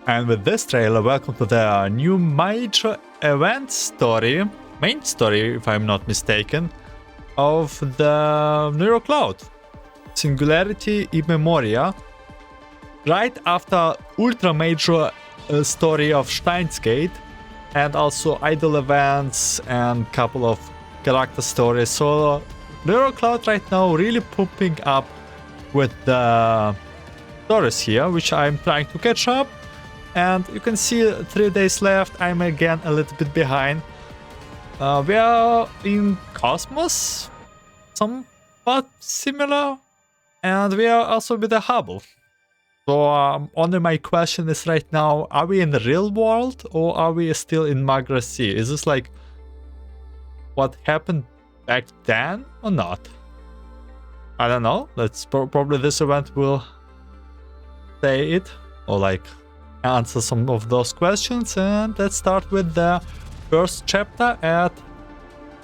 And with this trailer, welcome to the new major event story, main story if I'm not mistaken, of the Neural Cloud. Singularity Immemorial. Right after ultra major story of Steins Gate and also idle events and couple of character stories. So Neural Cloud right now really pumping up with the stories here, which I'm trying to catch up. And you can see 3 days left. I'm again a little bit behind. We are in Cosmos, somewhat similar, and we are also with the Hubble. So only my question is right now, are we in the real world or are we still in Magrasea? Is this like what happened back then or not? I don't know. Let's probably this event will say it or like answer some of those questions. And let's start with the first chapter at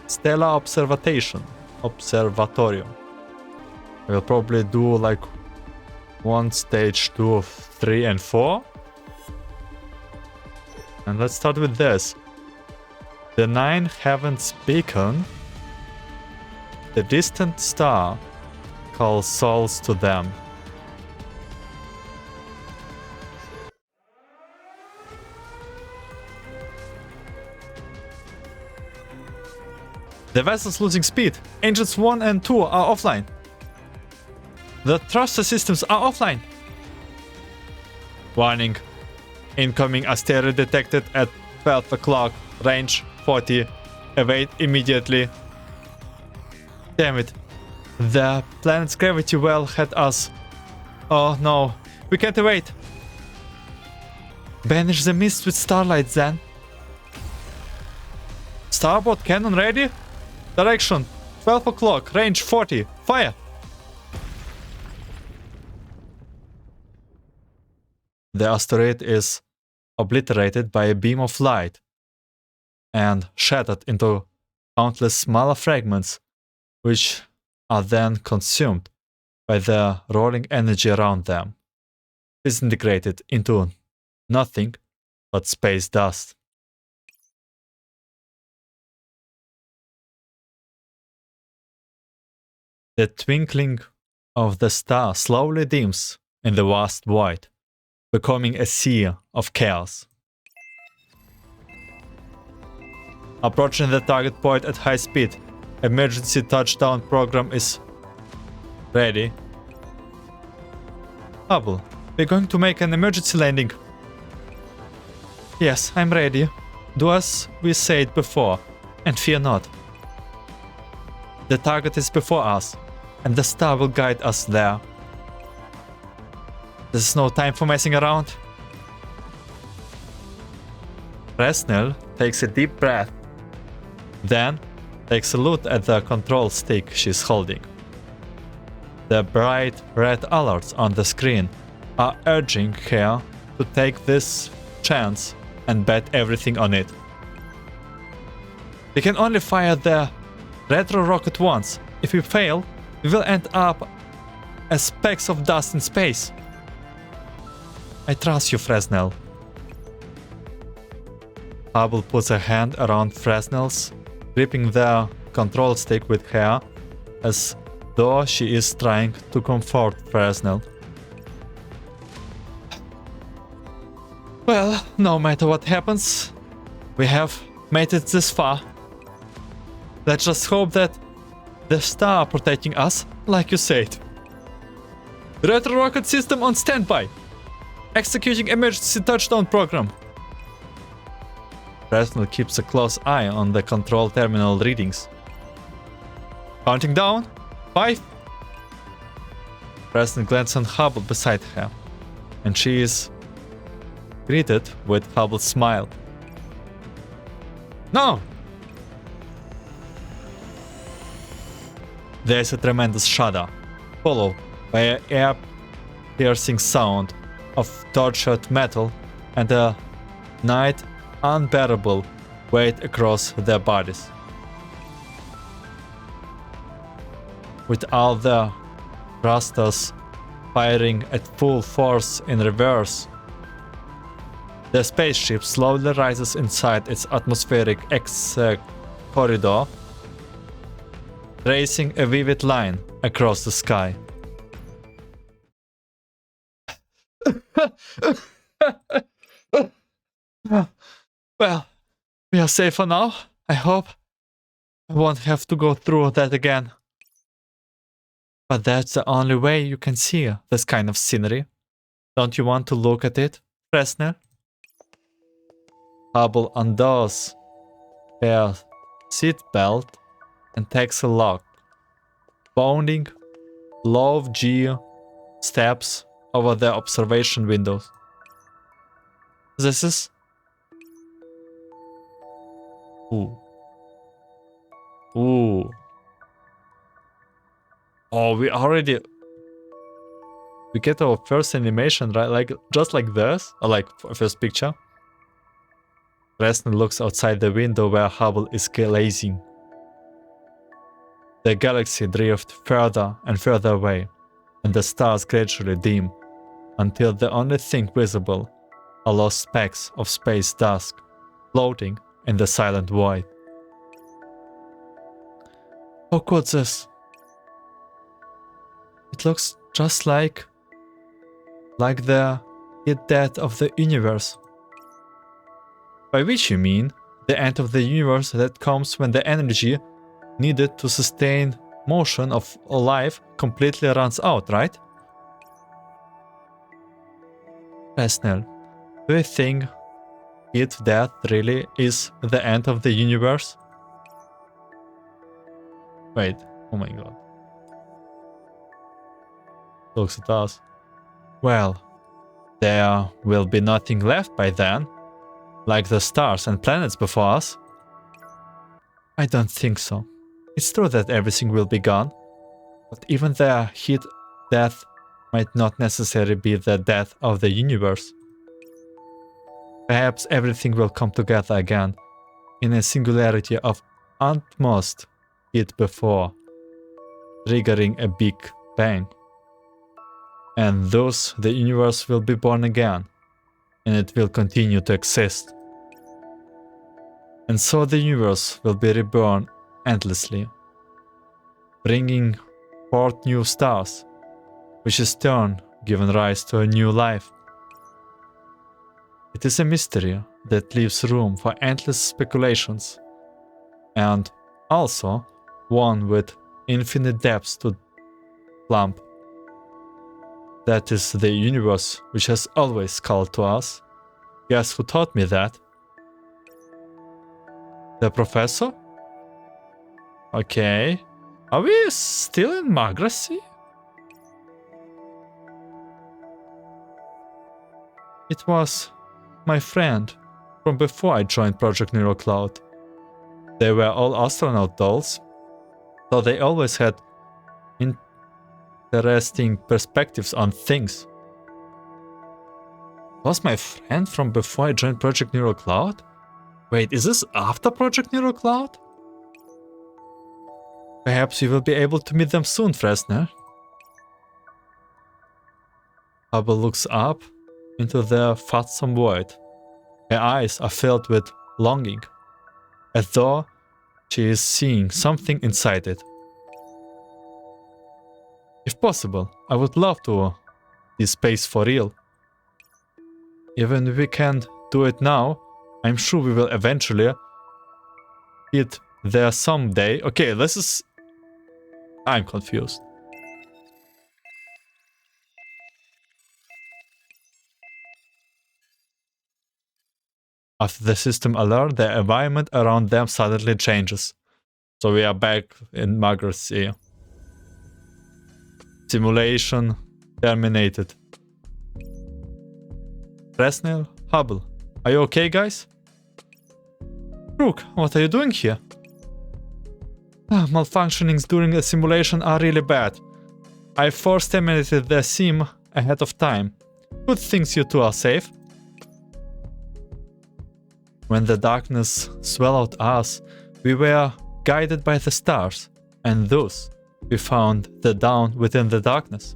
Stellar Observatorium. We'll probably do like 1 stage 2 of 3 and 4. And let's start with this. The 9 Heavens Beacon. The distant star calls souls to them. The vessel's losing speed. Engines 1 and 2 are offline. The thruster systems are offline. Warning. Incoming asteroid detected at 12 o'clock. Range 40. Evade immediately. Damn it. The planet's gravity well had us. Oh no. We can't evade. Banish the mist with starlight then. Starboard cannon ready? Direction 12 o'clock. Range 40. Fire. The asteroid is obliterated by a beam of light and shattered into countless smaller fragments, which are then consumed by the roaring energy around them, disintegrated into nothing but space dust. The twinkling of the star slowly dims in the vast void, becoming a sea of chaos. Approaching the target point at high speed, emergency touchdown program is ready. Hubble, we're going to make an emergency landing. Yes, I'm ready. Do as we said before, and fear not. The target is before us, and the star will guide us there. There's no time for messing around. Fresnel takes a deep breath, then takes a look at the control stick she's holding. The bright red alerts on the screen are urging her to take this chance and bet everything on it. We can only fire the retro rocket once. If we fail, we will end up as specks of dust in space. I trust you, Fresnel. Hubble puts a hand around Fresnel's, gripping the control stick with her, as though she is trying to comfort Fresnel. Well, no matter what happens, we have made it this far. Let's just hope that the star protecting us, like you said. Retro rocket system on standby. Executing emergency touchdown program. Fresnel keeps a close eye on the control terminal readings. Counting down. 5. Fresnel glances on Hubble beside her, and she is greeted with Hubble's smile. No! There is a tremendous shudder, followed by an ear-piercing sound of tortured metal and a night unbearable weight across their bodies. With all the thrusters firing at full force in reverse, The spaceship slowly rises inside its atmospheric corridor, tracing a vivid line across the sky. Well, we are safe for now, I hope. I won't have to go through that again. But that's the only way you can see this kind of scenery. Don't you want to look at it, Fresnel? Hubble undoes her seatbelt and takes a look, bounding low G steps over the observation windows. This is... Ooh. Ooh. Oh, we get our first animation, right? Like, just like this, or like first picture. Fresnel looks outside the window where Hubble is gazing. The galaxy drifts further and further away, and the stars gradually dim, until the only thing visible are lost specks of space dust, floating in the silent void. How could this? It looks just like the death of the universe. By which you mean the end of the universe that comes when the energy needed to sustain motion of life completely runs out, right? Fresnel, do you think death really is the end of the universe? Wait, oh my god. Looks at us. Well, there will be nothing left by then, like the stars and planets before us. I don't think so. It's true that everything will be gone, but even their heat death might not necessarily be the death of the universe. Perhaps everything will come together again in a singularity of utmost heat before triggering a big bang. And thus the universe will be born again, and it will continue to exist. And so the universe will be reborn endlessly, bringing forth new stars, which is turn given rise to a new life. It is a mystery that leaves room for endless speculations, and also one with infinite depths to plumb. That is the universe which has always called to us. Guess who taught me that? The professor? Okay. Are we still in Magrasea? It was my friend from before I joined Project Neural Cloud. They were all astronaut dolls, so they always had interesting perspectives on things. Was my friend from before I joined Project Neural Cloud? Wait, is this after Project Neural Cloud? Perhaps you will be able to meet them soon, Fresnel. Hubble looks up into the fathom void. Her eyes are filled with longing, as though she is seeing something inside it. If possible, I would love to see space for real. Even if we can't do it now, I'm sure we will eventually get there someday. Okay, this is... I'm confused. After the system alert, the environment around them suddenly changes. So we are back in Magrasea. Simulation terminated. Fresnel, Hubble, are you okay, guys? Rook, what are you doing here? Malfunctionings during a simulation are really bad. I force terminated the sim ahead of time. Good things you two are safe. When the darkness swallowed us, we were guided by the stars, and thus we found the dawn within the darkness.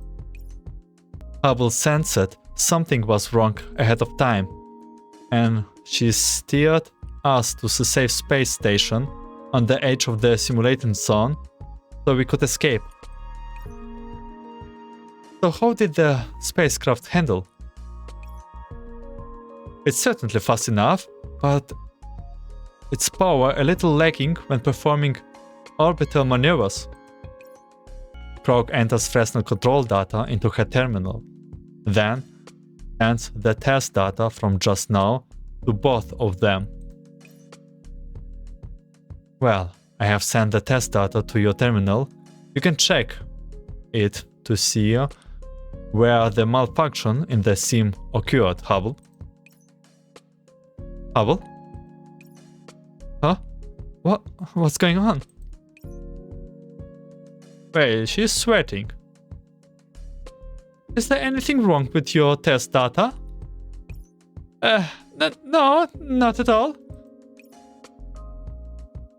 Hubble sensed something was wrong ahead of time, and she steered us to the safe space station on the edge of the simulated zone so we could escape. So how did the spacecraft handle? It's certainly fast enough, but its power a little lacking when performing orbital maneuvers. Krog enters Fresnel control data into her terminal, then sends the test data from just now to both of them. Well, I have sent the test data to your terminal. You can check it to see where the malfunction in the sim occurred, Hubble. Hubble? Huh? What's going on? Wait, she's sweating. Is there anything wrong with your test data? No, not at all.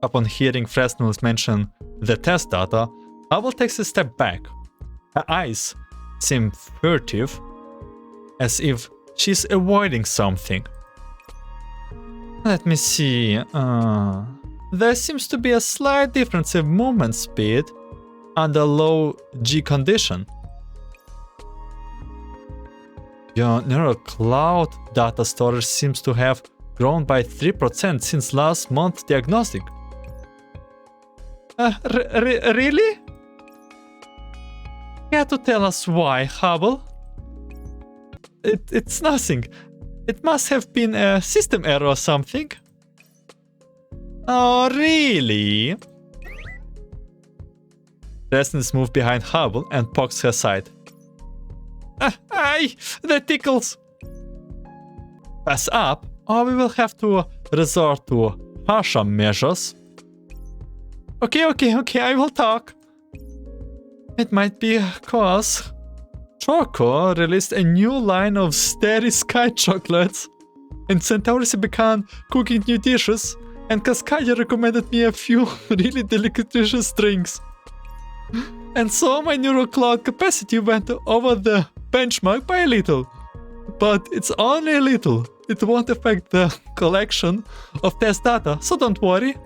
Upon hearing Fresnel's mention the test data, Hubble takes a step back. Her eyes seem furtive, as if she's avoiding something. Let me see. There seems to be a slight difference in movement speed under low G condition. Your neural cloud data storage seems to have grown by 3% since last month's diagnostic. Really? Care to tell us why, Hubble? It's nothing. It must have been a system error or something. Oh, really? Resness moves behind Hubble and pokes her side. Aye, that tickles. Pass up, or we will have to resort to harsher measures. Okay, I will talk. It might be cause Choco released a new line of Starry Sky chocolates, and Centaurus began cooking new dishes, and Cascadia recommended me a few really delicious drinks. And so my neural cloud capacity went over the benchmark by a little. But it's only a little. It won't affect the collection of test data, so don't worry.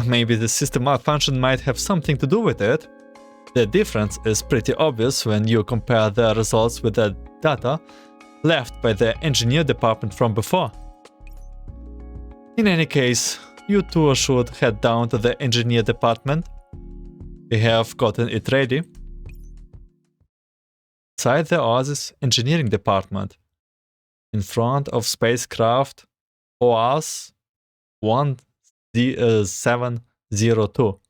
Maybe the system malfunction might have something to do with it. The difference is pretty obvious when you compare the results with the data left by the engineer department from before. In any case, you two should head down to the engineer department. We have gotten it ready. Inside the Oasis engineering department, in front of spacecraft OAS 1702.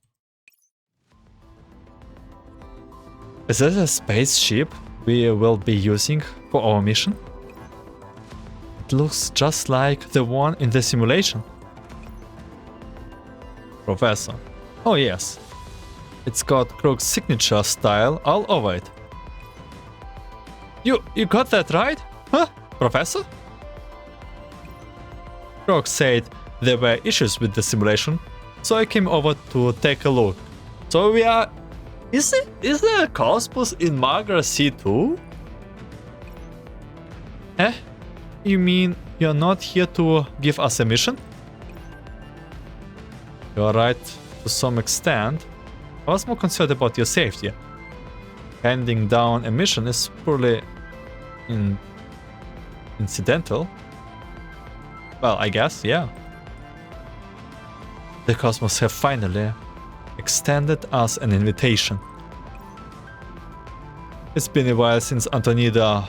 Is this a spaceship we will be using for our mission? It looks just like the one in the simulation. Professor. Oh yes. It's got Krog's signature style all over it. You got that right? Huh, Professor? Krog said there were issues with the simulation, so I came over to take a look. So we are... Is there a cosmos in Magrasea too? Eh? You mean you're not here to give us a mission? You're right to some extent. I was more concerned about your safety. Handing down a mission is purely incidental. Well, I guess, yeah. The Cosmos have finally extended us an invitation. It's been a while since Antonida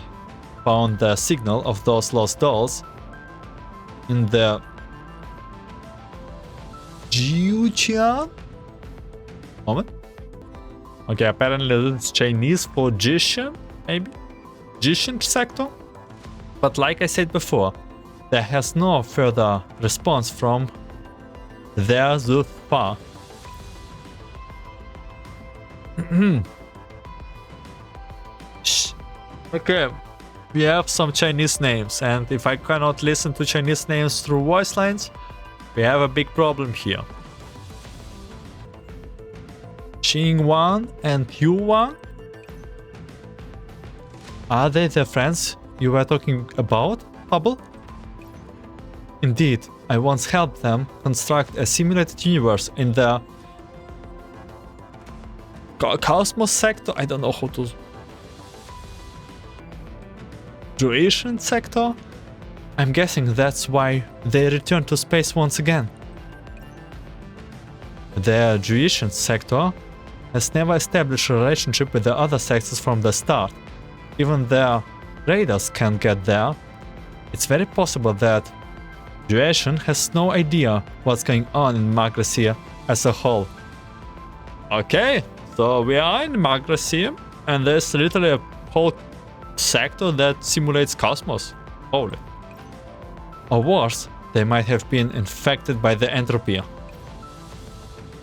found the signal of those lost dolls in the Jiutian? Moment. Okay, apparently it's Chinese for Jiutian, maybe? Jiutian sector? But like I said before, there has no further response from there so far. Shh. Okay, we have some Chinese names, and if I cannot listen to Chinese names through voice lines, we have a big problem here. Xing1 and Yu1? Are they the friends you were talking about, Hubble? Indeed, I once helped them construct a simulated universe in the Cosmos sector? I don't know how to... Jiutian sector? I'm guessing that's why they returned to space once again. The Jiutian sector has never established a relationship with the other sectors from the start. Even their radars can't get there. It's very possible that Jiutian has no idea what's going on in Magrasea as a whole. Okay, so we are in Magrasea, and there's literally a whole sector that simulates Cosmos. Holy. Or worse, they might have been infected by the entropy.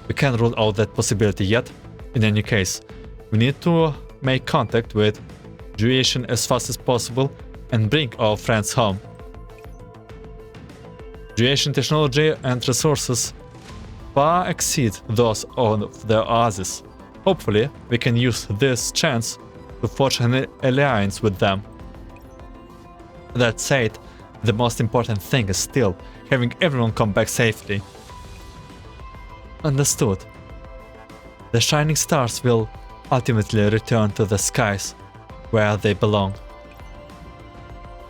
We can't rule out that possibility yet. In any case, we need to make contact with Jiutian as fast as possible and bring our friends home. Jiutian technology and resources far exceed those of the Oasis. Hopefully, we can use this chance to forge an alliance with them. That said, the most important thing is still having everyone come back safely. Understood. The shining stars will ultimately return to the skies where they belong.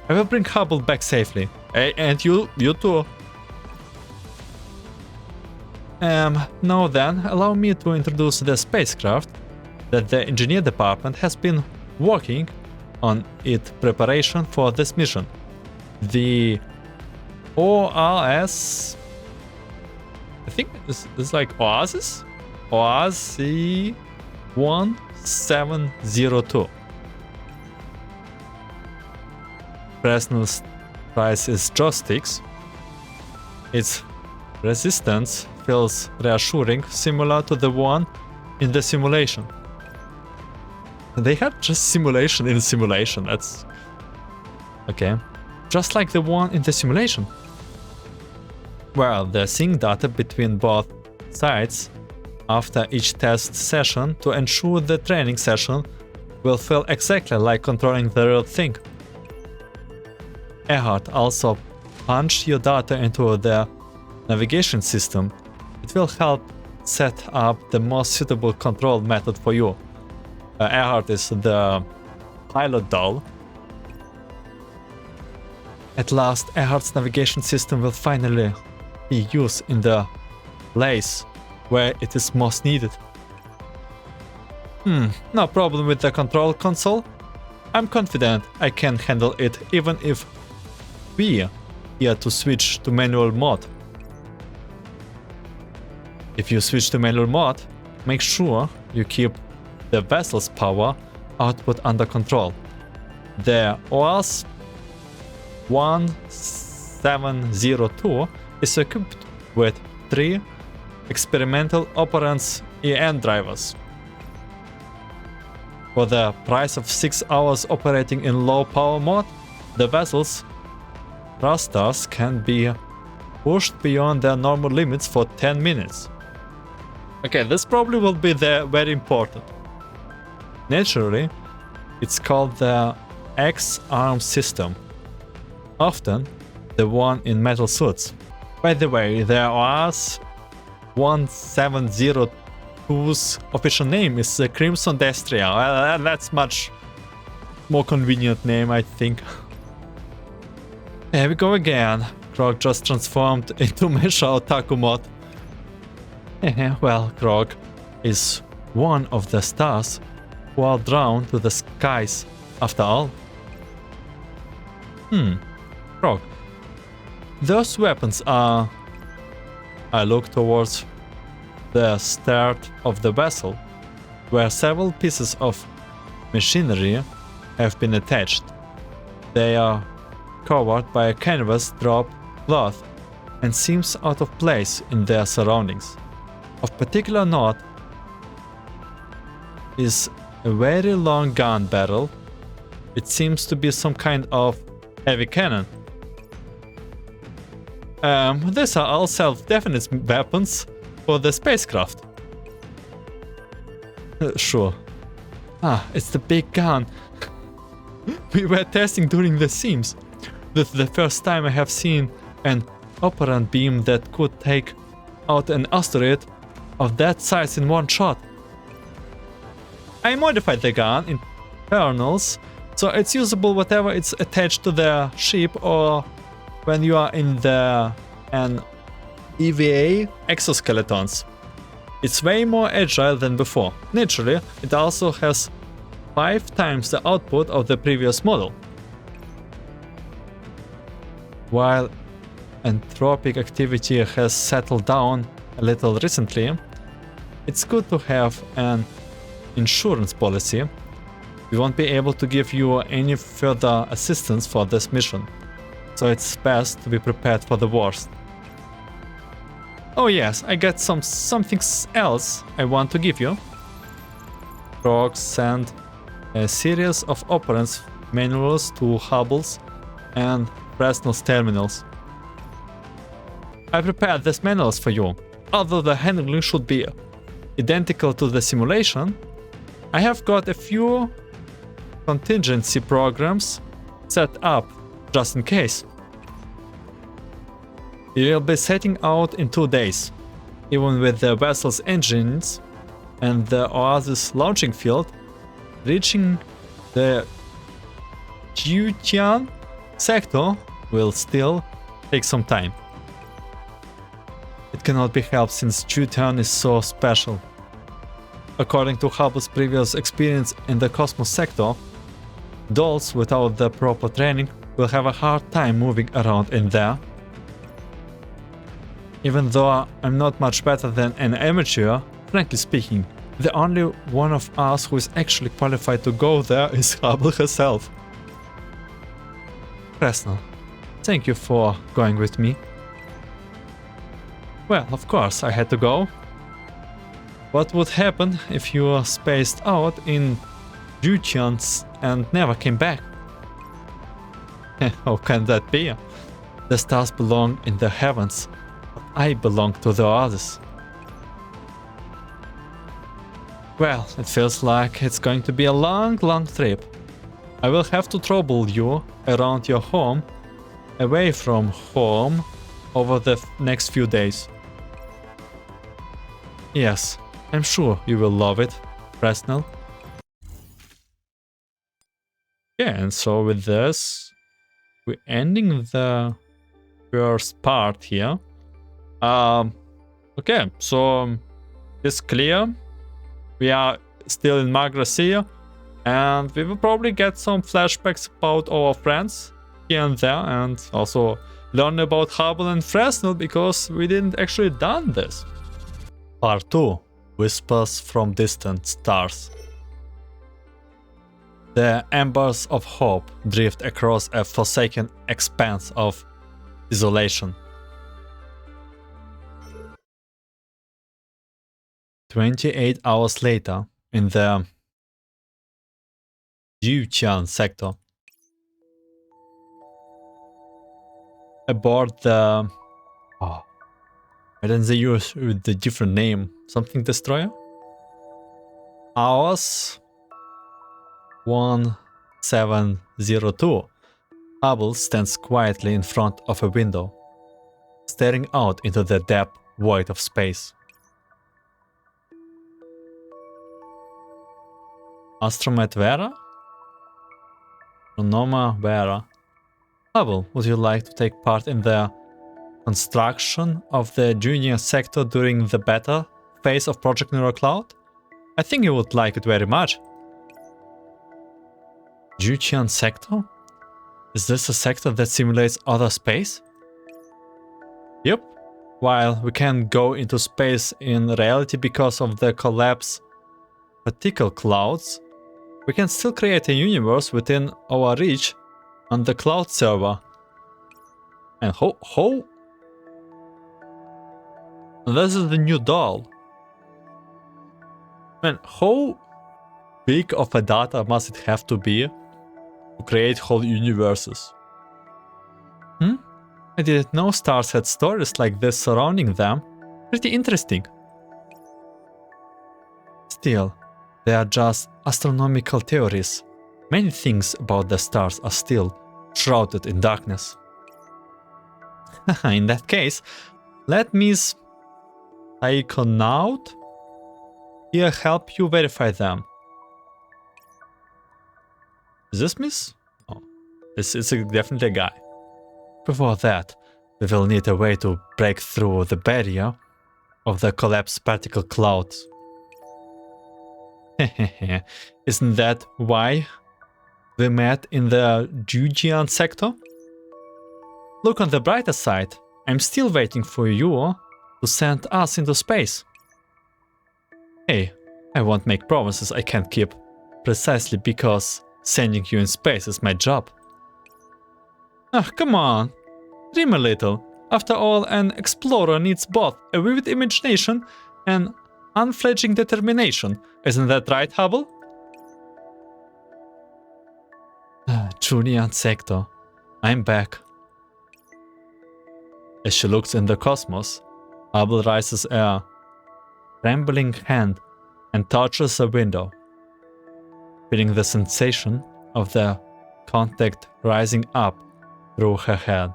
I will bring Hubble back safely. Hey, and you too. Now then, allow me to introduce the spacecraft that the engineer department has been working on its preparation for this mission. The ORS... I think it's like Oasis? Oasis 1702. Fresnel's price is joysticks. Its resistance feels reassuring, similar to the one in the simulation. They had just simulation in simulation, that's... okay. Just like the one in the simulation. Well, the sync data between both sides after each test session to ensure the training session will feel exactly like controlling the real thing. Erhard also punched your data into the navigation system. It will help set up the most suitable control method for you. Erhard is the pilot doll. At last, Erhard's navigation system will finally be used in the place where it is most needed. No problem with the control console. I'm confident I can handle it even if we here to switch to manual mode. If you switch to manual mode, make sure you keep the vessel's power output under control. The OS 1702 is equipped with 3 experimental operants EN drivers. For the price of 6 hours operating in low power mode, the vessel's thrusters can be pushed beyond their normal limits for 10 minutes. Okay, this probably will be very important. Naturally, it's called the X-arm system, often the one in metal suits. By the way, there was 1702's official name is Crimson Destria. Well, that's much more convenient name, I think. Here we go again. Krog just transformed into Mecha Otaku mod. Well, Krog is one of the stars who are drawn to the skies after all. Krog. Those weapons are... I look towards the start of the vessel, where several pieces of machinery have been attached. They are covered by a canvas drop cloth and seems out of place in their surroundings. Of particular note is a very long gun barrel. It seems to be some kind of heavy cannon. These are all self-definite weapons for the spacecraft. Sure. It's the big gun. we were testing during the seams. This is the first time I have seen an operant beam that could take out an asteroid of that size in one shot. I modified the gun in internals, so it's usable whatever it's attached to the ship or when you are in an EVA exoskeletons. It's way more agile than before. Naturally, it also has 5 times the output of the previous model. While entropic activity has settled down a little recently, it's good to have an insurance policy. We won't be able to give you any further assistance for this mission, so it's best to be prepared for the worst. Oh yes, I got something else I want to give you. Frog sent a series of operants manuals to Hubble's and Fresnel's terminals. I prepared these manuals for you. Although the handling should be identical to the simulation, I have got a few contingency programs set up just in case. We will be setting out in 2 days. Even with the vessel's engines and the Oasis launching field, reaching the Jiutian sector will still take some time. It cannot be helped since Jiutian is so special. According to Hubble's previous experience in the Cosmos sector, dolls without the proper training will have a hard time moving around in there. Even though I'm not much better than an amateur, frankly speaking, the only one of us who is actually qualified to go there is Hubble herself. Fresnel, thank you for going with me. Well, of course, I had to go. What would happen if you were spaced out in Jiutian and never came back? How can that be? The stars belong in the heavens, but I belong to the others. Well, it feels like it's going to be a long trip. I will have to trouble you around your home, away from home, over the next few days. Yes, I'm sure you will love it, Fresnel. Yeah, and so with this, we're ending the first part here. Okay, so it's clear. We are still in Magrasea, and we will probably get some flashbacks about our friends here and there, and also learn about Hubble and Fresnel, because we didn't actually done this. Part 2. Whispers from Distant Stars. The embers of hope drift across a forsaken expanse of desolation. 28 hours later, in the Jiutian sector, aboard the... Oh, why didn't they use the different name? Something destroyer? Hours 1702. Hubble stands quietly in front of a window, staring out into the depth void of space. Astromet Vera? Pronoma Vera. Hubble, would you like to take part in the construction of the junior sector during the beta phase of Project NeuroCloud? I think you would like it very much. Jiutian sector? Is this a sector that simulates outer space? Yep. While we can't go into space in reality because of the collapse particle clouds, we can still create a universe within our reach on the cloud server. And how? This is the new doll. Man, how big of a data must it have to be to create whole universes? I didn't know stars had stories like this surrounding them. Pretty interesting. Still, they are just astronomical theories. Many things about the stars are still shrouded in darkness. In that case, let Miss Iconaut here help you verify them. Is this Miss? Oh, this is definitely a guy. Before that, we will need a way to break through the barrier of the collapsed particle clouds. Isn't that why we met in the Jiutian sector? Look on the brighter side. I'm still waiting for you to send us into space. Hey, I won't make promises I can't keep, precisely because sending you in space is my job. Ah, come on. Dream a little. After all, an explorer needs both a vivid imagination and unfledgling determination. Isn't that right, Hubble? Julian sector. I'm back. As she looks in the cosmos, Hubble raises a trembling hand and touches a window, feeling the sensation of the contact rising up through her head.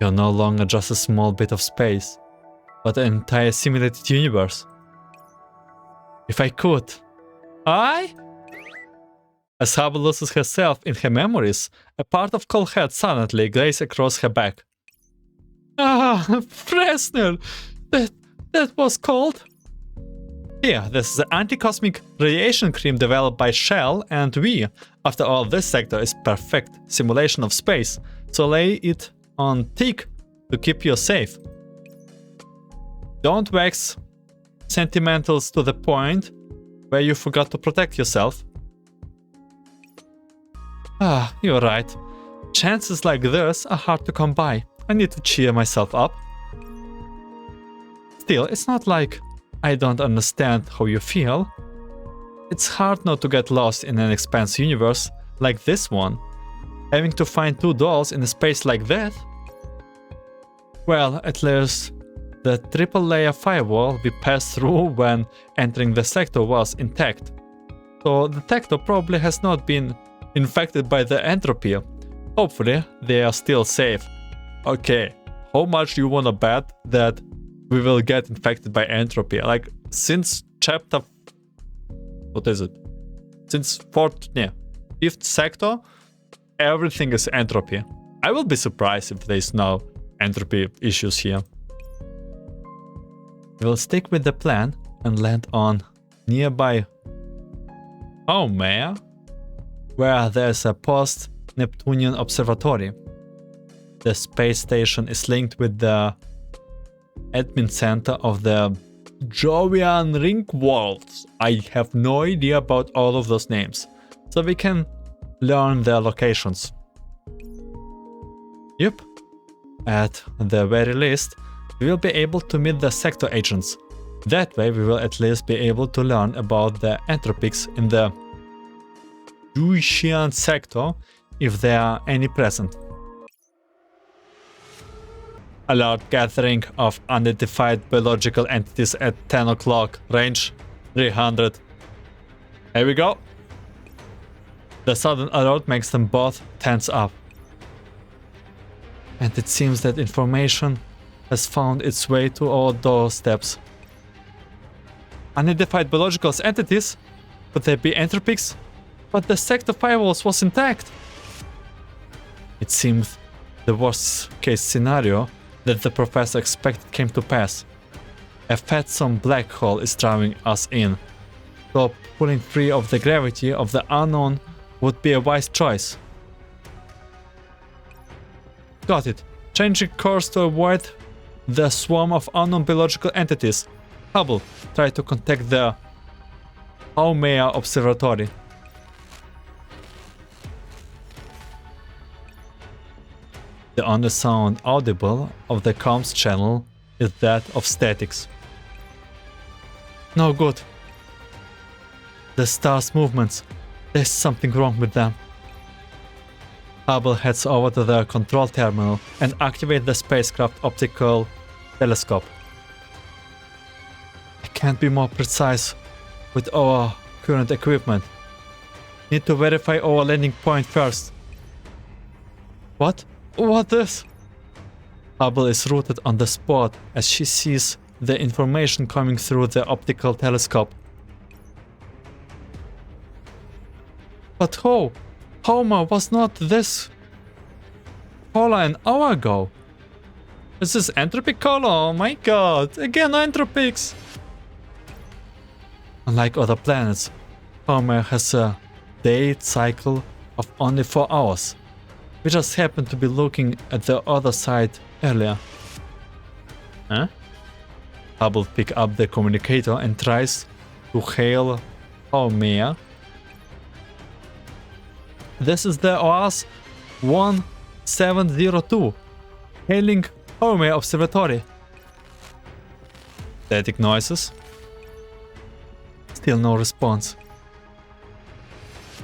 You're no longer just a small bit of space, but an entire simulated universe. If I could, As Hubble loses herself in her memories, a part of cold head suddenly grazes across her back. Ah, Fresnel! That was cold! Here, this is the anti-cosmic radiation cream developed by Shell and we. After all, this sector is perfect simulation of space, so lay it on thick to keep you safe. Don't wax sentimentals to the point where you forgot to protect yourself. Ah, you're right. Chances like this are hard to come by. I need to cheer myself up. Still, it's not like I don't understand how you feel. It's hard not to get lost in an expansive universe like this one. Having to find two dolls in a space like that? Well, at least the triple layer firewall we passed through when entering the sector was intact. So the sector probably has not been infected by the entropy. Hopefully, they are still safe. Okay, how much do you wanna bet that we will get infected by entropy? Like, since chapter... what is it? Since fifth sector, everything is entropy. I will be surprised if there's no entropy issues here. We'll stick with the plan and land on nearby Haumea, where there's a post-Neptunian observatory. The space station is linked with the admin center of the Jovian Ring Worlds. I have no idea about all of those names, so we can learn their locations. Yep. At the very least, we will be able to meet the sector agents. That way we will at least be able to learn about the Entopics in the Jiutian sector, if there are any present. Alert gathering of unidentified biological entities at 10 o'clock, range 300. Here we go. The sudden alert makes them both tense up. And it seems that information has found its way to all doorsteps. Unidentified biological entities? Could they be Entopics? But the sector firewalls was intact. It seems the worst case scenario that the professor expected came to pass. A fathom black hole is driving us in, so pulling free of the gravity of the unknown would be a wise choice. Got it. Changing course to avoid the swarm of unknown biological entities. Hubble, try to contact the Haumea Observatory. The only sound audible of the comms channel is that of statics. No good. The star's movements. There's something wrong with them. Hubble heads over to the control terminal and activates the spacecraft optical telescope. I can't be more precise with our current equipment. Need to verify our landing point first. What? What is? Hubble is rooted on the spot as she sees the information coming through the optical telescope. But how? Haumea was not this color an hour ago. Is this Entropic color? Oh my god, again Entropics! Unlike other planets, Haumea has a day cycle of only 4 hours. We just happened to be looking at the other side earlier. Huh? Hubble picks up the communicator and tries to hail Haumea. This is the OAS 1702, hailing Haumea Observatory. Static noises. Still no response.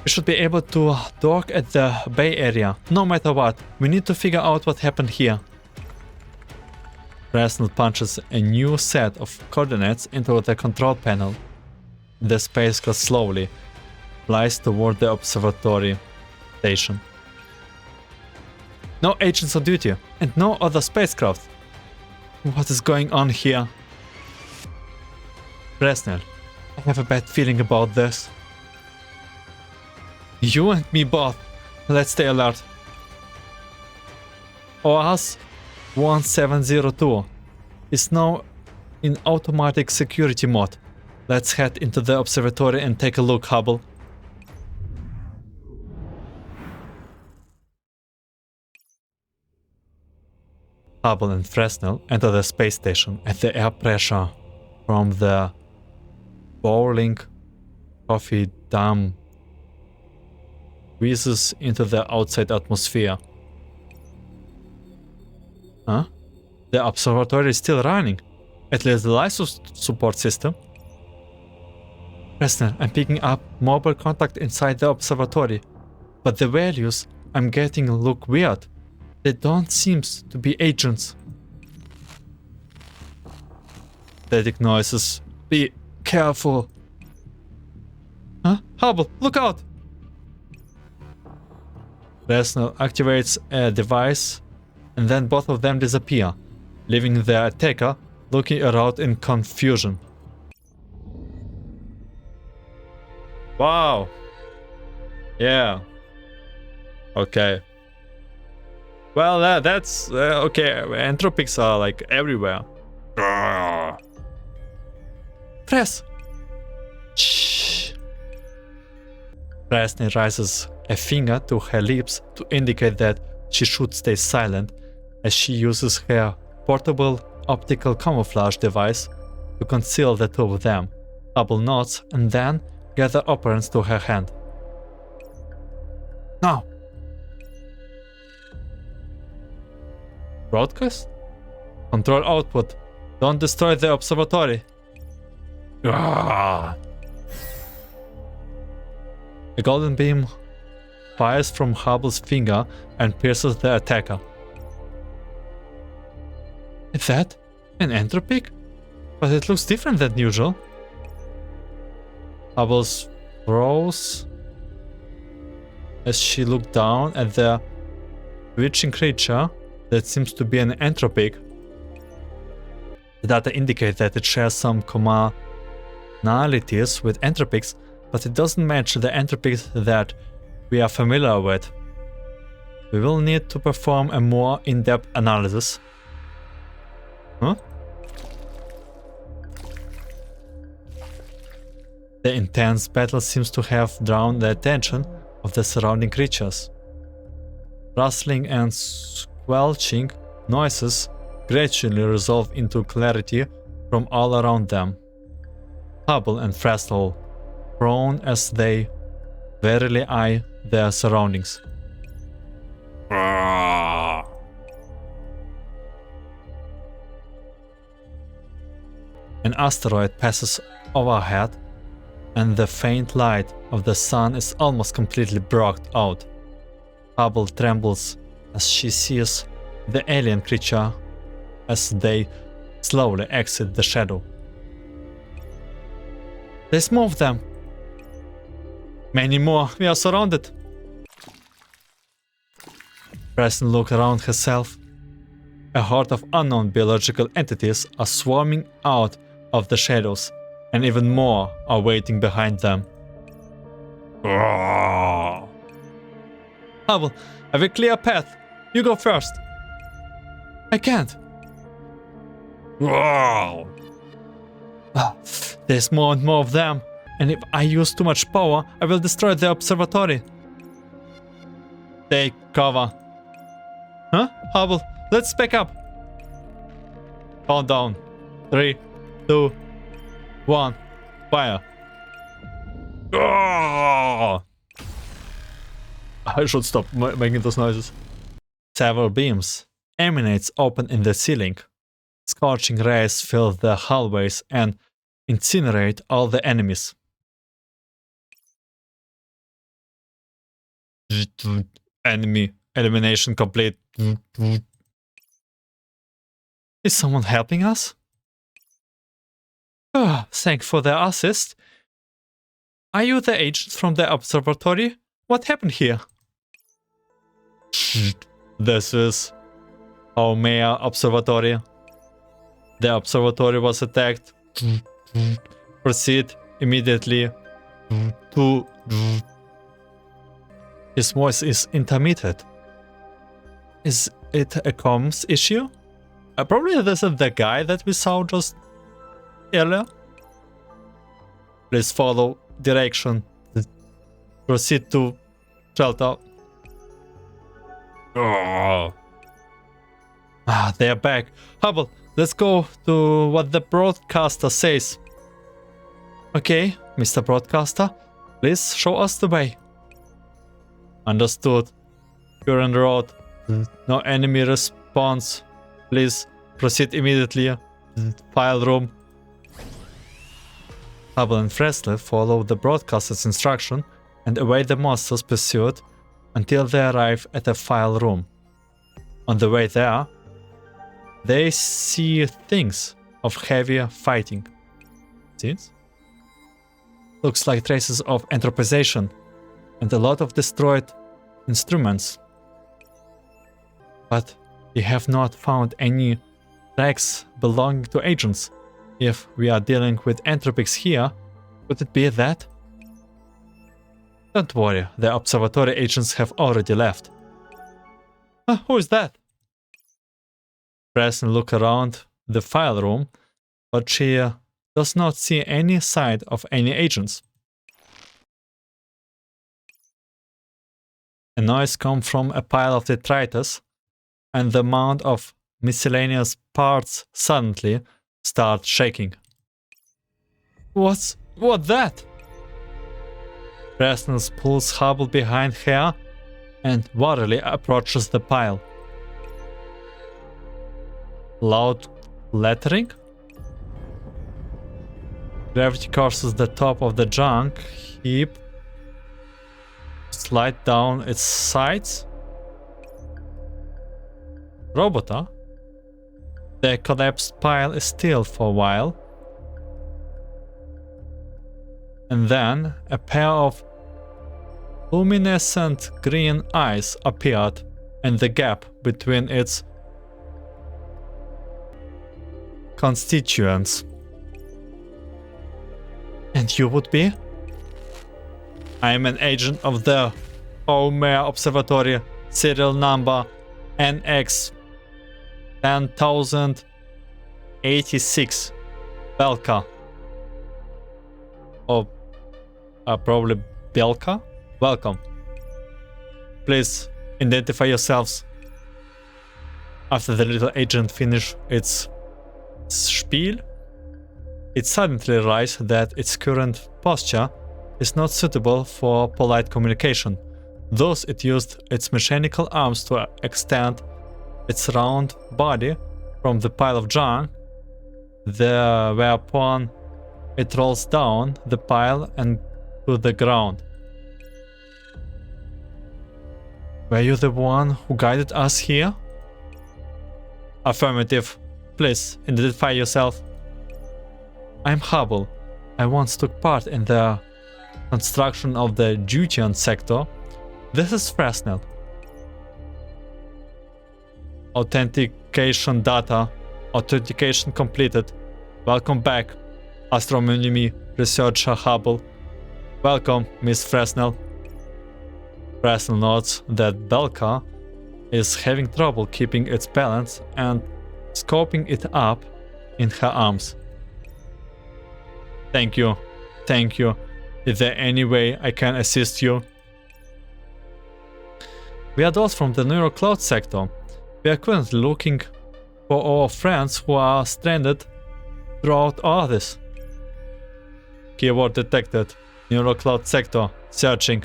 We should be able to dock at the Bay Area. No matter what, we need to figure out what happened here. Fresnel punches a new set of coordinates into the control panel. The spacecraft slowly flies toward the observatory station. No agents on duty and no other spacecraft. What is going on here? Fresnel, I have a bad feeling about this. You and me both. Let's stay alert. OAS 1702 is now in automatic security mode. Let's head into the observatory and take a look, Hubble. Hubble and Fresnel enter the space station at the air pressure from the boiling coffee dam squeezes into the outside atmosphere. Huh? The observatory is still running. At least the life support system. Fresnel, I'm picking up mobile contact inside the observatory, but the values I'm getting look weird. They don't seem to be agents. Static noises. Be careful. Huh? Hubble, look out! Fresnel activates a device and then both of them disappear, leaving the attacker looking around in confusion. Wow. Yeah. Okay. Well, that's okay. Entropics are like everywhere. Press. Shh. Fresnel raises a finger to her lips to indicate that she should stay silent as she uses her portable optical camouflage device to conceal the two of them. Hubble nods and then gather operants to her hand. Now! Broadcast? Control output. Don't destroy the observatory. Ah. A golden beam fires from Hubble's finger and pierces the attacker. Is that an entropic? But it looks different than usual. Hubble froze as she looked down at the twitching creature that seems to be an entropic. The data indicate that it shares some commonalities with entropics, but it doesn't match the entropics that we are familiar with. We will need to perform a more in-depth analysis. Huh? The intense battle seems to have drawn the attention of the surrounding creatures. Rustling and squelching noises gradually resolve into clarity from all around them. Hubble and Fresnel prone as they warily eye their surroundings. An asteroid passes overhead, and the faint light of the sun is almost completely blocked out. Hubble trembles as she sees the alien creature as they slowly exit the shadow. Let's move them. Many more. We are surrounded. Preston looked around herself. A horde of unknown biological entities are swarming out of the shadows, and even more are waiting behind them. Hubble, I have a clear path. You go first. I can't. There's more and more of them, and if I use too much power, I will destroy the observatory. Take cover. Huh? Hubble, let's back up. Countdown. 3, 2, 1. Fire. I should stop making those noises. Several beams emanates open in the ceiling. Scorching rays fill the hallways and incinerate all the enemies. Enemy elimination complete. Is someone helping us? Thank you for the assist. Are you the agents from the observatory? What happened here? This is Haumea Observatory. The observatory was attacked. Proceed immediately. His voice is intermittent. Is it a comms issue? Probably this is the guy that we saw just earlier. Please follow direction. Proceed to shelter. They are back. Hubble, let's go to what the broadcaster says. Okay, Mr. Broadcaster, please show us the way. Understood. You're on the road. No enemy response. Please proceed immediately. File room. Hubble and Fresley follow the broadcaster's instruction and await the monster's pursuit until they arrive at the file room. On the way there, they see things of heavier fighting. Scenes? Looks like traces of entropization and a lot of destroyed instruments. But we have not found any tracks belonging to agents. If we are dealing with Entopics here, could it be that? Don't worry, the observatory agents have already left. Who is that? Press and look around the file room, but she does not see any sign of any agents. A noise comes from a pile of detritus, and the mound of miscellaneous parts suddenly starts shaking. What that? Preston pulls Hubble behind her and warily approaches the pile. Loud lettering? Gravity courses the top of the junk heap, slide down its sides. Robota? The collapsed pile is still for a while, and then a pair of luminescent green eyes appeared in the gap between its constituents. And you would be? I am an agent of the Haumea Observatory, serial number NX 10,086. Belka. Or probably Belka? Welcome. Please identify yourselves. After the little agent finished its spiel, it suddenly realized that its current posture is not suitable for polite communication. Thus, it used its mechanical arms to extend its round body from the pile of junk, whereupon it rolls down the pile and to the ground. Were you the one who guided us here? Affirmative. Please identify yourself. I'm Hubble. I once took part in the construction of the Jiutian sector. This is Fresnel. Authentication data. Authentication completed. Welcome back, astronomy researcher Hubble. Welcome, Miss Fresnel. Fresnel notes that Belka is having trouble keeping its balance and scooping it up in her arms. Thank you. Thank you. Is there any way I can assist you? We are those from the Neurocloud sector. We are currently looking for our friends who are stranded throughout Earth. Keyword detected. Neurocloud sector. Searching.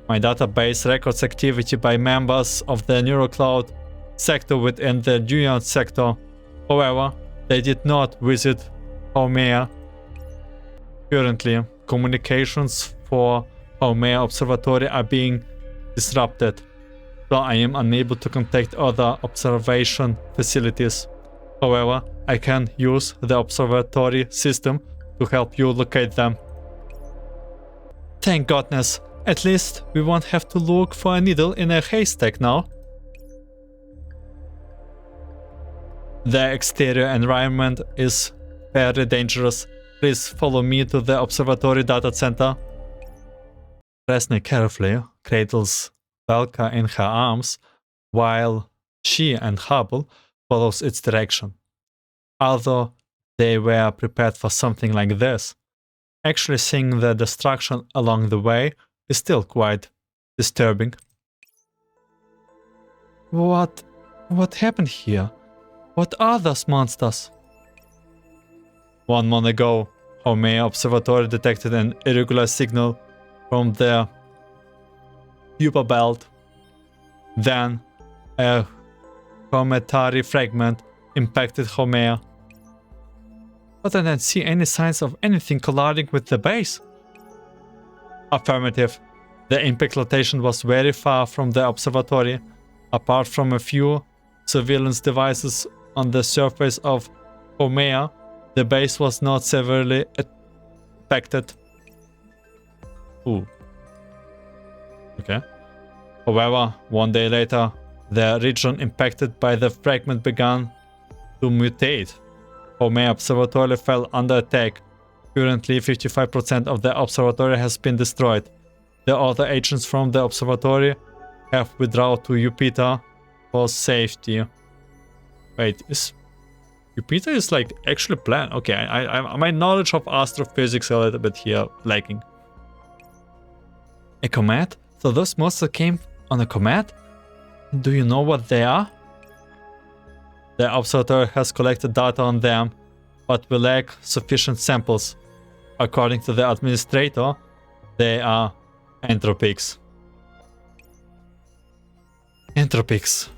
My database records activity by members of the Neurocloud sector within the Jiutian sector. However, they did not visit Haumea. Currently, communications for Haumea Observatory are being disrupted, so I am unable to contact other observation facilities. However, I can use the observatory system to help you locate them. Thank goodness, at least we won't have to look for a needle in a haystack now. The exterior environment is very dangerous. Please follow me to the observatory data center. Fresnel carefully cradles Belka in her arms while she and Hubble follows its direction. Although they were prepared for something like this, actually seeing the destruction along the way is still quite disturbing. What happened here? What are those monsters? 1 month ago, Haumea Observatory detected an irregular signal from the Kuiper belt. Then, a cometary fragment impacted Haumea. But I didn't see any signs of anything colliding with the base. Affirmative. The impact location was very far from the observatory. Apart from a few surveillance devices on the surface of Haumea, the base was not severely affected. Ooh. Okay. However, 1 day later, the region impacted by the fragment began to mutate. Haumea Observatory fell under attack. Currently, 55% of the observatory has been destroyed. The other agents from the observatory have withdrawn to Jupiter for safety. Wait, is Jupiter is like actually planned? Okay, my knowledge of astrophysics a little bit here lacking. A comet? So those monsters came on a comet? Do you know what they are? The observatory has collected data on them, but we lack sufficient samples. According to the administrator, they are Entopics. Entopics.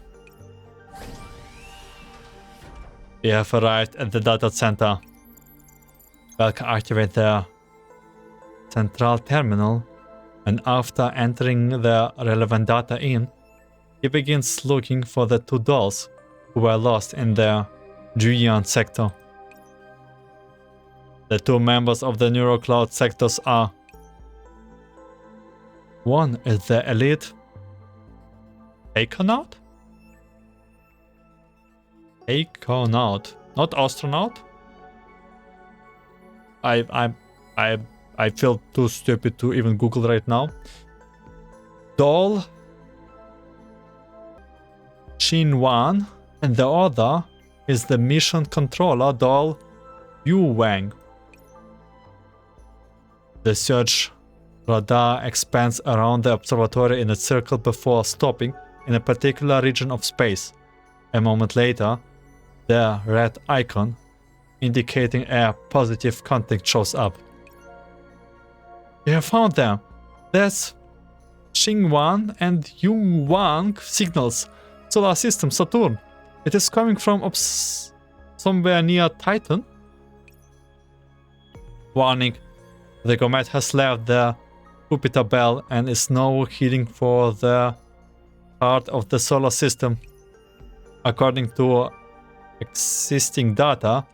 We have arrived at the data center. Belka activates the central terminal, and after entering the relevant data in, he begins looking for the 2 dolls who were lost in the Jiutian sector. The 2 members of the Neurocloud sectors are: one is the elite Aeconaut? Aeconaut, not astronaut. I feel too stupid to even Google right now. Doll Xinwan, and the other is the mission controller doll Yu Wang. The search radar expands around the observatory in a circle before stopping in a particular region of space. A moment later, the red icon indicating a positive contact shows up. You have found them. That's Xinwan and Yu Wang signals. Solar system Saturn. It is coming from somewhere near Titan. Warning. The comet has left the Kuiper belt and is now heading for the heart of the solar system. According to existing data,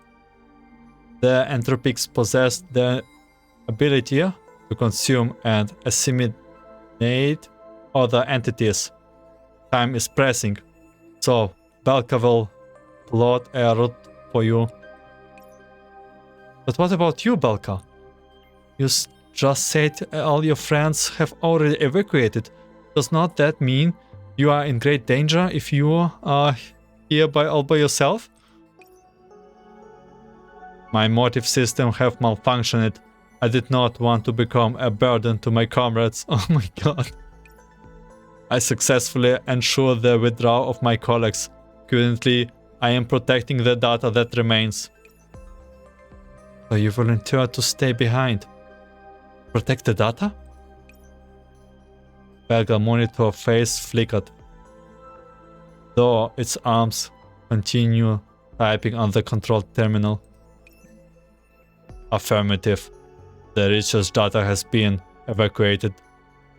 the Entopics possess the ability to consume and assimilate other entities. Time is pressing, so Belka will plot a route for you. But what about you, Belka? You just said all your friends have already evacuated. Does not that mean you are in great danger if you are here all by yourself? My motive system have malfunctioned. I did not want to become a burden to my comrades. Oh my god. I successfully ensured the withdrawal of my colleagues. Currently, I am protecting the data that remains. So you volunteered to stay behind. Protect the data? Belka's monitor face flickered, though its arms continue typing on the control terminal. Affirmative. The research data has been evacuated,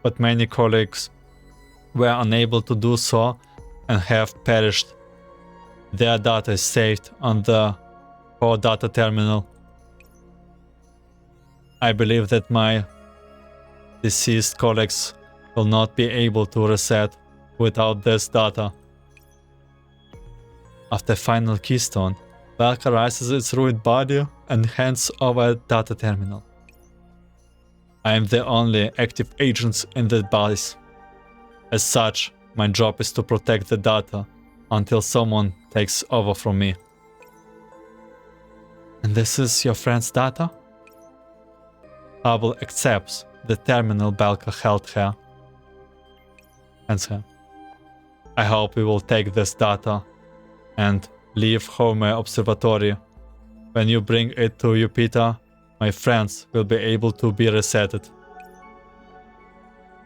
but many colleagues were unable to do so and have perished. Their data is saved on the core data terminal. I believe that my deceased colleagues will not be able to reset without this data. After final keystone, Belka raises its ruined body and hands over a data terminal. I am the only active agent in the base. As such, my job is to protect the data until someone takes over from me. And this is your friend's data? Hubble accepts the terminal Belka held her. Answer. I hope we will take this data and leave Haumea Observatory. When you bring it to Jupiter, my friends will be able to be resetted.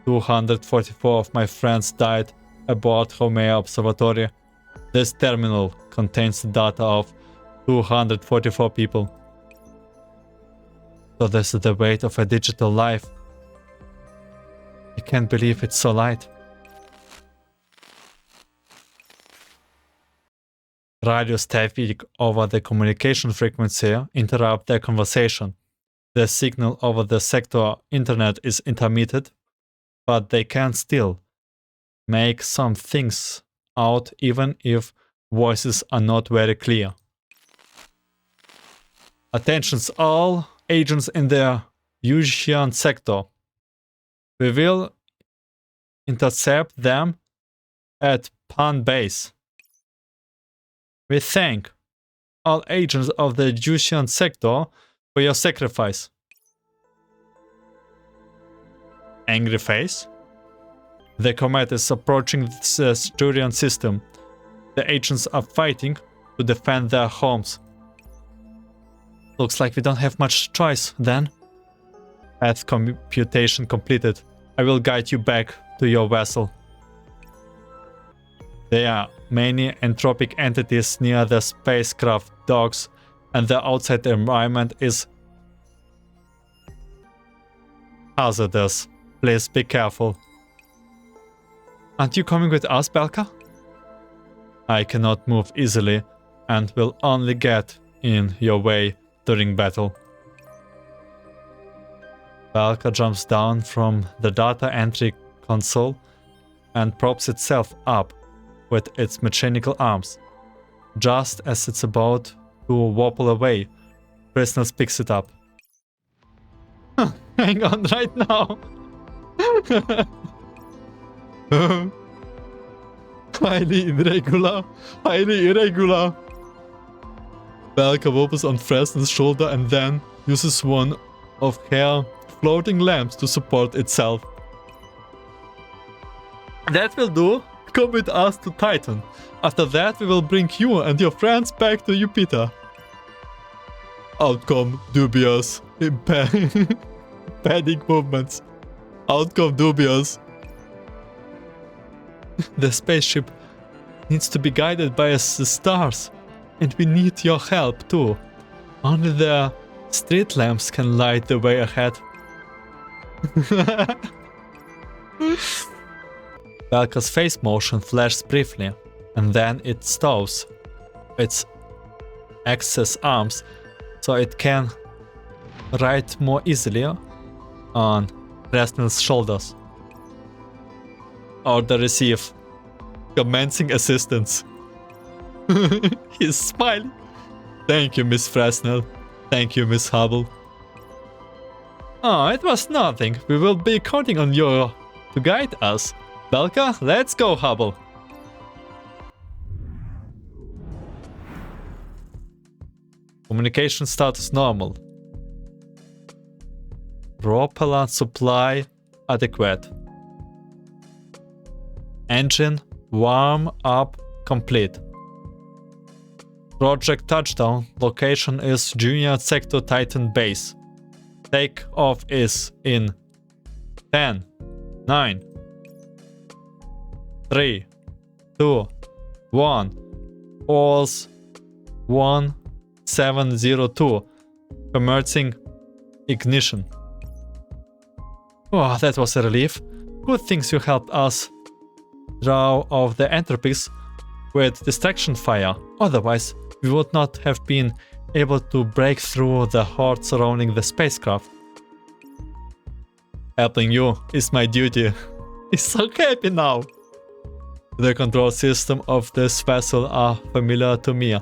244 of my friends died aboard Haumea Observatory. This terminal contains the data of 244 people. So this is the weight of a digital life. I can't believe it's so light. Radio static over the communication frequency interrupt their conversation. The signal over the sector internet is intermittent, but they can still make some things out even if voices are not very clear. Attentions all agents in the Jiutian sector. We will intercept them at Pan base. We thank all agents of the Jiutian sector for your sacrifice. Angry face? The comet is approaching the Jiutian system. The agents are fighting to defend their homes. Looks like we don't have much choice then. Path computation completed. I will guide you back to your vessel. There are many entropic entities near the spacecraft docks, and the outside environment is hazardous. Please be careful. Aren't you coming with us, Belka? I cannot move easily and will only get in your way during battle. Belka jumps down from the data entry console and props itself up with its mechanical arms. Just as it's about to wobble away, Prisoners picks it up. Hang on right now. Highly irregular. Highly irregular. Belka wobbles on Fresno's shoulder and then uses one of her floating lamps to support itself. That will do. Come with us to Titan. After that, we will bring you and your friends back to Jupiter. Outcome dubious. Panic movements. Outcome dubious. The spaceship needs to be guided by the stars, and we need your help too. Only the street lamps can light the way ahead. Belka's face motion flashes briefly, and then it stops its excess arms so it can write more easily. on Fresnel's shoulders. Order receive. Commencing assistance. He's smiling. Thank you, Miss Fresnel. Thank you, Miss Hubble. Oh, it was nothing. We will be counting on you to guide us. Belka, let's go, Hubble. Communication status normal. Propellant supply adequate. Engine warm up complete. Project touchdown. Location is Junior Sector Titan base. Takeoff is in 10, 9, 3, 2, 1. Pulse 1702. Commencing ignition. Oh, that was a relief. Good things you helped us draw off the Entopics with distraction fire. Otherwise, we would not have been able to break through the horde surrounding the spacecraft. Helping you is my duty. He's so happy now. The control system of this vessel are familiar to me,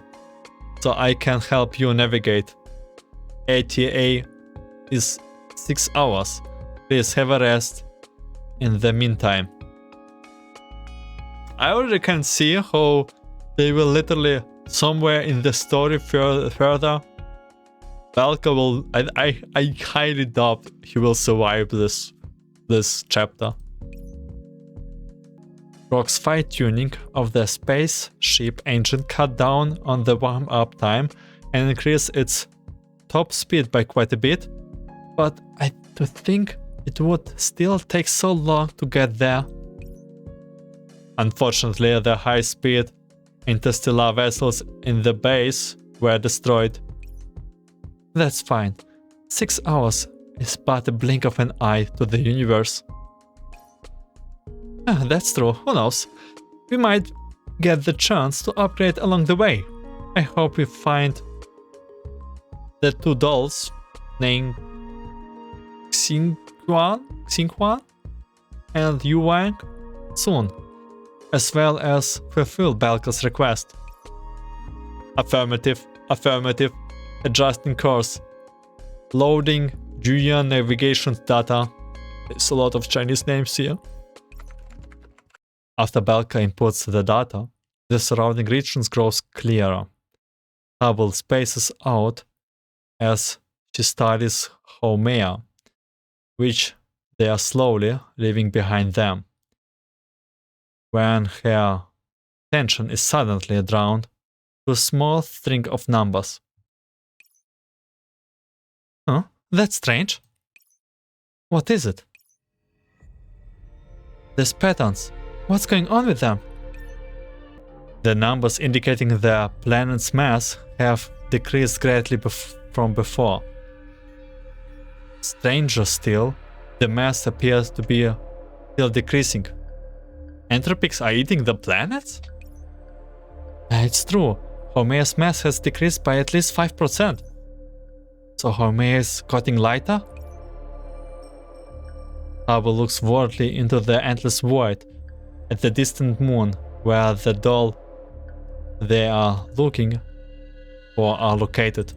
so I can help you navigate. ATA is 6 hours. Please have a rest in the meantime. I already can see how they will literally somewhere in the story further. Belka will, I highly doubt he will survive this chapter. Rock's fine tuning of the spaceship engine cut down on the warm-up time and increased its top speed by quite a bit, but I do think it would still take so long to get there. Unfortunately, the high-speed interstellar vessels in the base were destroyed. That's fine. 6 hours is but a blink of an eye to the universe. That's true, who knows? We might get the chance to upgrade along the way. I hope we find the 2 dolls named Xinghuan and Yuang soon, as well as fulfill Belka's request. Affirmative, affirmative, adjusting course. Loading Jiutian navigation data. There's a lot of Chinese names here. After Belka inputs the data, the surrounding regions grows clearer. Hubble spaces out as she studies Haumea, which they are slowly leaving behind them. When her attention is suddenly drawn to a small string of numbers. Huh? That's strange. What is it? These patterns. What's going on with them? The numbers indicating the planet's mass have decreased greatly from before. Stranger still, the mass appears to be still decreasing. Entopics are eating the planets? It's true. Haumea's mass has decreased by at least 5%. So Haumea is getting lighter? Hubble looks worriedly into the endless void at the distant moon where the doll they are looking for are located.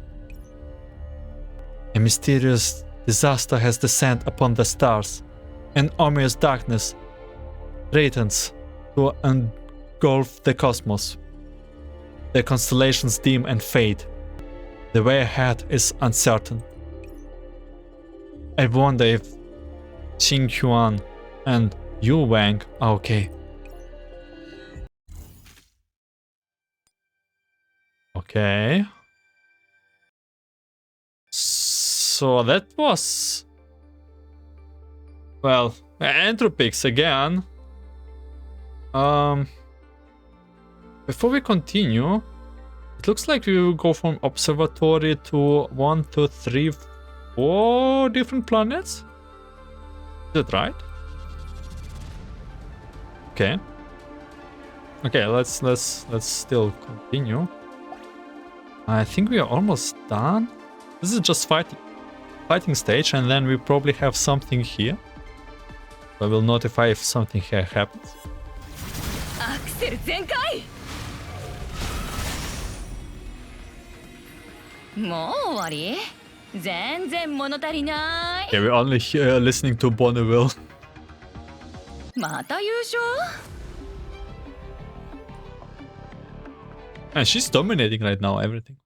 A mysterious disaster has descended upon the stars, and ominous darkness threatens to engulf the cosmos. The constellations dim and fade. The way ahead is uncertain. I wonder if Xinghuan and Yu Wang are okay. Okay. So that was... well, Entopics again. Before we continue, it looks like we will go from observatory to 1, 2, 3, 4 different planets. Is that right? Okay. Okay, let's still continue. I think we are almost done. This is just fighting fighting stage, and then we probably have something here. I will notify if something here happens. アクセル全開。もう終わり？全然物足りない。Yeah, we're only here listening to Bonneville. また優勝？ And she's dominating right now, everything.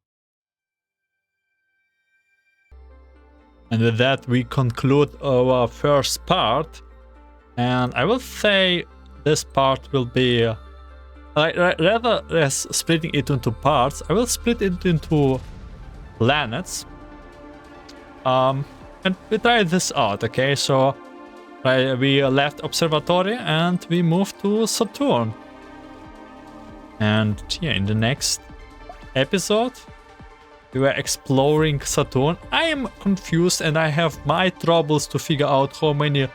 And with that, we conclude our first part. And I will say this part will be... rather than splitting it into parts, I will split it into planets. And we try this out, okay? So we left Observatory and we moved to Saturn. And yeah, in the next episode, we were exploring Saturn. I am confused and I have my troubles to figure out how many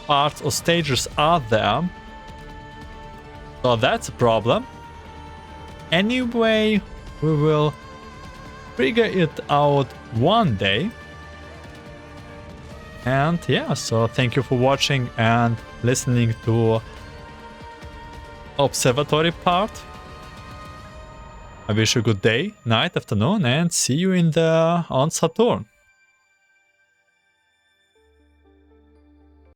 parts or stages are there. So that's a problem. Anyway, we will figure it out one day. And yeah, so thank you for watching and listening to Observatory part. I wish you a good day, night, afternoon, and see you on Saturn.